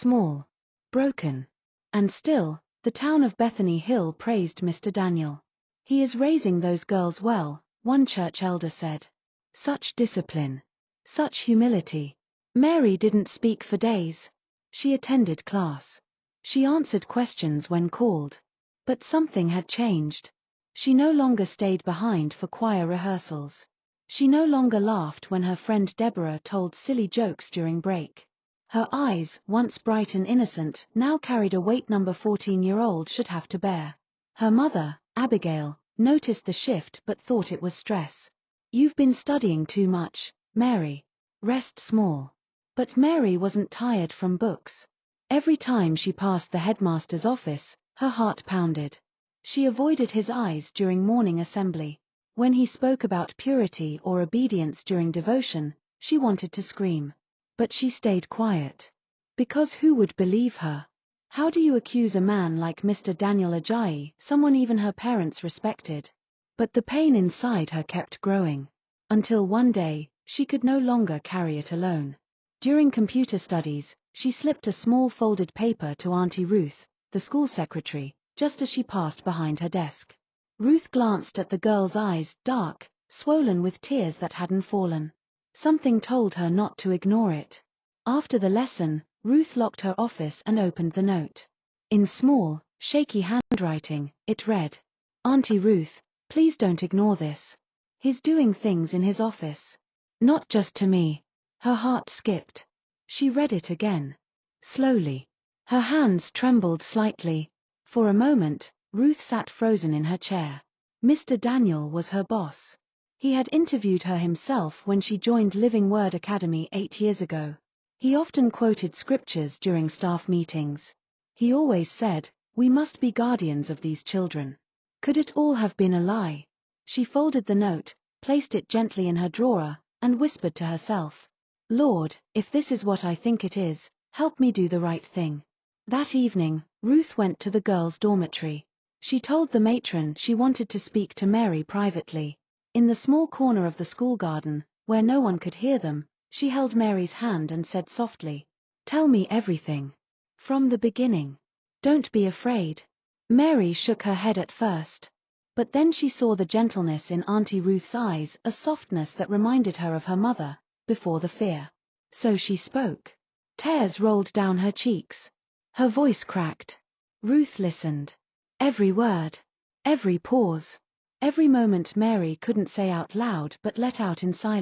small, broken. And still, the town of Bethany Hill praised Mr. Daniel. "He is raising those girls well," one church elder said. "Such discipline. Such humility." Mary didn't speak for days. She attended class. She answered questions when called. But something had changed. She no longer stayed behind for choir rehearsals. She no longer laughed when her friend Deborah told silly jokes during break. Her eyes, once bright and innocent, now carried a weight no 14-year-old should have to bear. Her mother, Abigail, noticed the shift but thought it was stress. "You've been studying too much, Mary. Rest small." But Mary wasn't tired from books. Every time she passed the headmaster's office, her heart pounded. She avoided his eyes during morning assembly. When he spoke about purity or obedience during devotion, she wanted to scream. But she stayed quiet. Because who would believe her? How do you accuse a man like Mr. Daniel Ajayi, someone even her parents respected? But the pain inside her kept growing. Until one day, she could no longer carry it alone. During computer studies, she slipped a small folded paper to Auntie Ruth, the school secretary, just as she passed behind her desk. Ruth glanced at the girl's eyes, dark, swollen with tears that hadn't fallen. Something told her not to ignore it. After the lesson, Ruth locked her office and opened the note. In small, shaky handwriting, it read, "Auntie Ruth, please don't ignore this. He's doing things in his office. Not just to me." Her heart skipped. She read it again. Slowly. Her hands trembled slightly. For a moment, Ruth sat frozen in her chair. Mr. Daniel was her boss. He had interviewed her himself when she joined Living Word Academy 8 years ago. He often quoted scriptures during staff meetings. He always said, "We must be guardians of these children." Could it all have been a lie? She folded the note, placed it gently in her drawer, and whispered to herself, "Lord, if this is what I think it is, help me do the right thing." That evening, Ruth went to the girls' dormitory. She told the matron she wanted to speak to Mary privately. In the small corner of the school garden, where no one could hear them, she held Mary's hand and said softly, "Tell me everything. From the beginning. Don't be afraid." Mary shook her head at first. But then she saw the gentleness in Auntie Ruth's eyes, a softness that reminded her of her mother, before the fear. So she spoke. Tears rolled down her cheeks. Her voice cracked. Ruth listened. Every word. Every pause. Every moment Mary couldn't say out loud but let out in silence.